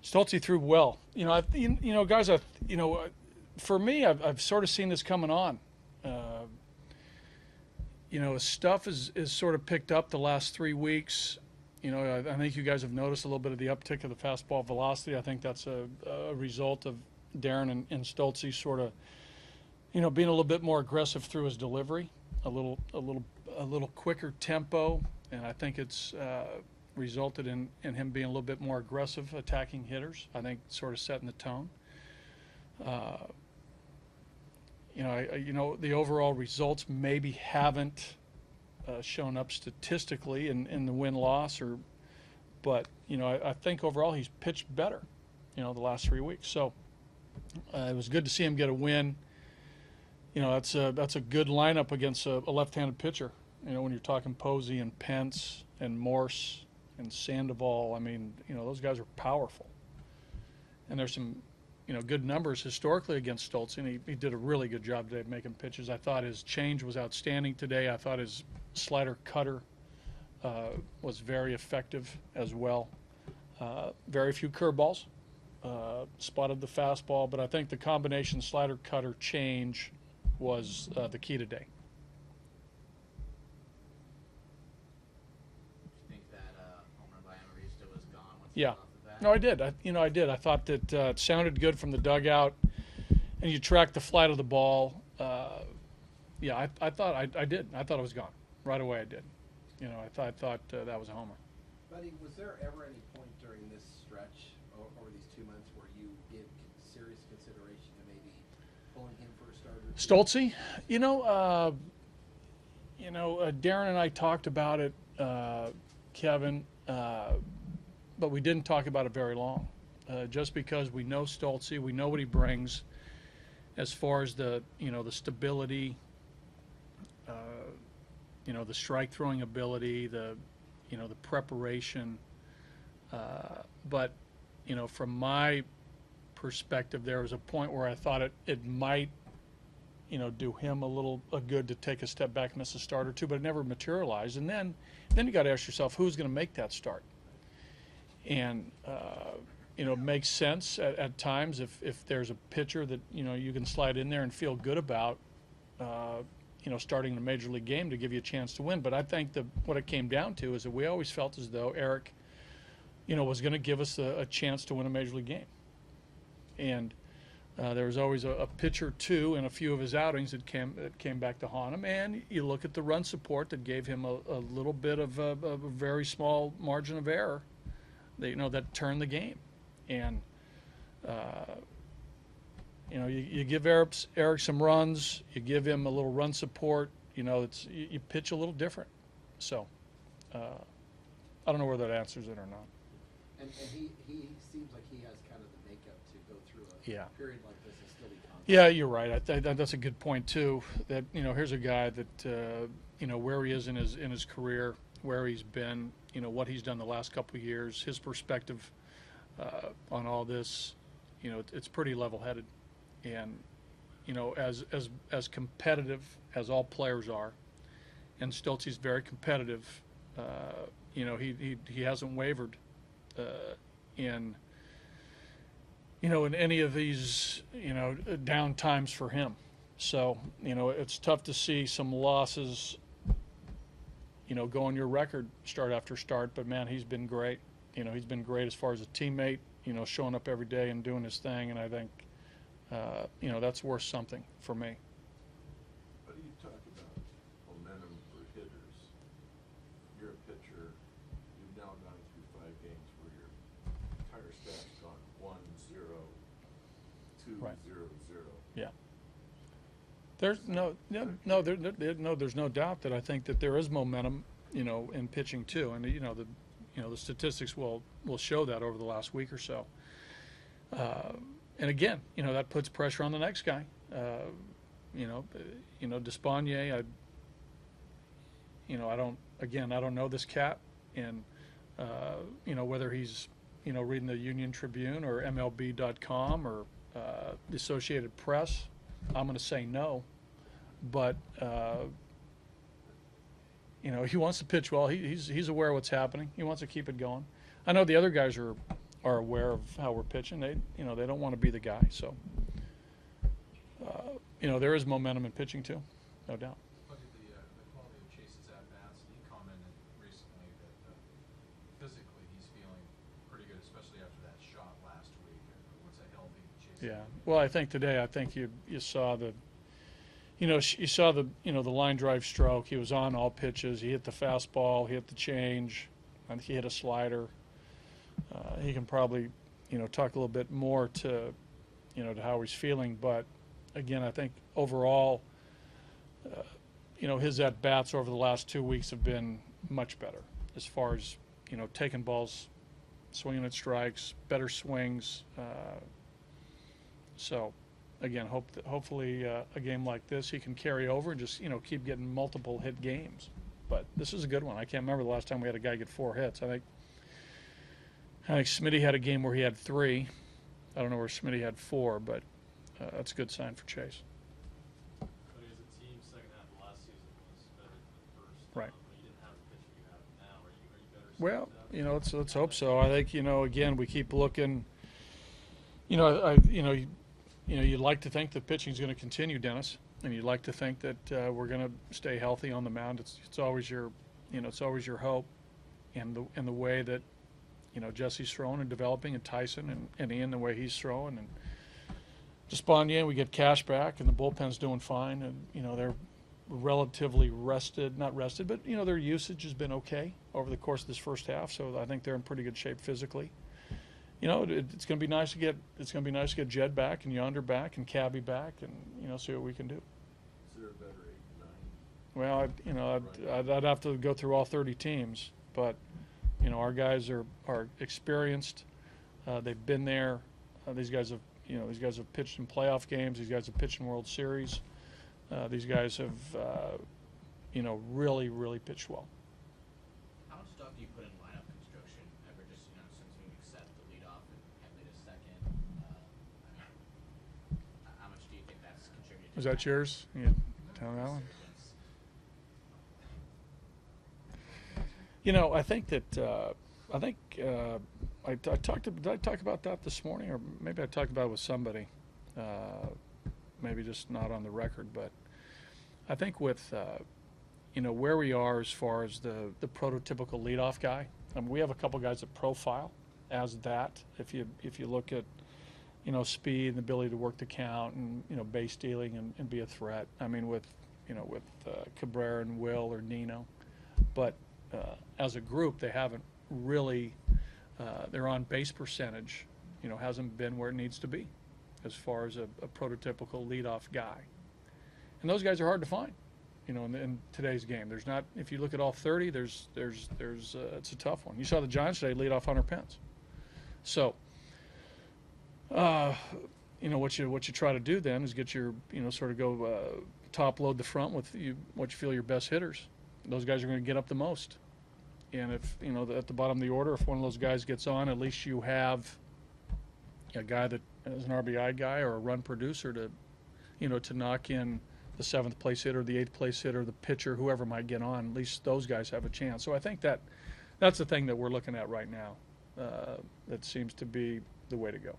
Stults threw well. Guys, for me, I've sort of seen this coming on. His stuff is sort of picked up the last 3 weeks. I think you guys have noticed a little bit of the uptick of the fastball velocity. I think that's a result of Darren and Stults sort of, being a little bit more aggressive through his delivery, a little quicker tempo, and I think it's resulted in him being a little bit more aggressive attacking hitters. I think sort of setting the tone. The overall results maybe haven't shown up statistically in the win-loss, but I think overall he's pitched better, the last 3 weeks. So it was good to see him get a win. That's a good lineup against a left-handed pitcher. When you're talking Posey and Pence and Morse and Sandoval, I mean, those guys are powerful. And there's some, good numbers historically against Stults, and he did a really good job today of making pitches. I thought his change was outstanding today. I thought his slider cutter was very effective as well. Very few curveballs. Spotted the fastball, but I think the combination slider cutter change was the key today. Yeah. No, I did. I did. I thought that it sounded good from the dugout, and you tracked the flight of the ball. I thought I did. I thought it was gone right away. I did. I thought that was a homer. Buddy, was there ever any point during this stretch over these 2 months where you gave serious consideration to maybe pulling him for a starter? Stultsy, Darren and I talked about it, Kevin. But we didn't talk about it very long, just because we know Stultsy, we know what he brings as far as the stability, the strike throwing ability, the preparation. But from my perspective, there was a point where I thought it might, do him a good to take a step back, miss a start or two, but it never materialized. And then you got to ask yourself, who's going to make that start? And, it makes sense at times if there's a pitcher that, you can slide in there and feel good about, starting a major league game to give you a chance to win. But I think what it came down to is that we always felt as though Eric, was going to give us a chance to win a major league game. And there was always a pitch or two in a few of his outings that came back to haunt him. And you look at the run support that gave him a little bit of a very small margin of error. That turned the game, and you give Eric some runs, you give him a little run support. You pitch a little different. So I don't know whether that answers it or not. And he seems like he has kind of the makeup to go through a period like this and still be confident. Yeah, you're right. That's a good point too. That here's a guy that where he is in his career, where he's been, what he's done the last couple of years, his perspective on all this, it's pretty level-headed. And, as competitive as all players are, and Stultsy's very competitive, he hasn't wavered in any of these, down times for him. So, it's tough to see some losses go on your record start after start, but man, he's been great. He's been great as far as a teammate, showing up every day and doing his thing, and I think, that's worth something for me. What do you talk about momentum for hitters? You're a pitcher. You've now gone through 5 games where your entire staff's gone 1-0, 2-0-0. Right. Yeah. There's there's no doubt that I think that there is momentum, in pitching too, and the statistics will show that over the last week or so. And again, that puts pressure on the next guy. Despaigne, I don't know this cat, and whether he's reading the Union Tribune or MLB.com or the Associated Press. I'm going to say no, but he wants to pitch well. He's aware of what's happening. He wants to keep it going. I know the other guys are are aware of how we're pitching. They don't want to be the guy. So, there is momentum in pitching too, no doubt. Look at the quality of Chase's at-bats. He commented recently that physically he's feeling pretty good, especially after that shot last week. What's a healthy Chase? Yeah. Well, I think today, you saw the, you saw the, the line drive stroke. He was on all pitches. He hit the fastball, he hit the change, and he hit a slider. He can probably, talk a little bit more to, to how he's feeling. But again, I think overall, his at bats over the last 2 weeks have been much better as far as, taking balls, swinging at strikes, better swings. So, again, hopefully a game like this he can carry over and just keep getting multiple hit games. But this is a good one. I can't remember the last time we had a guy get 4 hits. I think Smitty had a game where he had 3. I don't know where Smitty had 4, but that's a good sign for Chase. But as a team, second half of last season was better than the first. Right. When you didn't have the pitcher you have now, are you better? Well, set up? let's hope so. I think again we keep looking. You'd like to think that pitching is going to continue, Dennis, and you'd like to think that we're going to stay healthy on the mound. It's always your hope, and the way that Jesse's throwing and developing, and Tyson and Ian the way he's throwing, and Despondier, we get Cash back, and the bullpen's doing fine, and they're relatively not rested, but their usage has been okay over the course of this first half, so I think they're in pretty good shape physically. It's going to be nice to get Jed back and Yonder back and Cabby back, and see what we can do. Is there a better 8, 9? Well, I'd have to go through all 30 teams, but our guys are experienced. They've been there. These guys have pitched in playoff games. These guys have pitched in World Series. These guys have really pitched well. How much thought do you put in lineup construction ever just, since we accept the leadoff and Headley to second? How much do you think that's contributed to Is that yours? Yeah, tell that one. I think that did I talk about that this morning, or maybe I talked about it with somebody, maybe just not on the record, but I think with where we are as far as the prototypical leadoff guy. I mean, we have a couple guys that profile as that. If you look at speed and the ability to work the count and base stealing and be a threat. I mean, with Cabrera and Will or Nino, but as a group, they haven't really. Their on base percentage, hasn't been where it needs to be, as far as a prototypical leadoff guy. And those guys are hard to find, in today's game. There's not. If you look at all 30, there's it's a tough one. You saw the Giants today lead off Hunter Pence. So, what you try to do then is get your sort of go top load the front with what you feel your best hitters. Those guys are going to get up the most. And if, at the bottom of the order, if one of those guys gets on, at least you have a guy that is an RBI guy or a run producer to knock in the 7th place hitter, the 8th place hitter, the pitcher, whoever might get on. At least those guys have a chance. So I think that's the thing that we're looking at right now. That seems to be the way to go.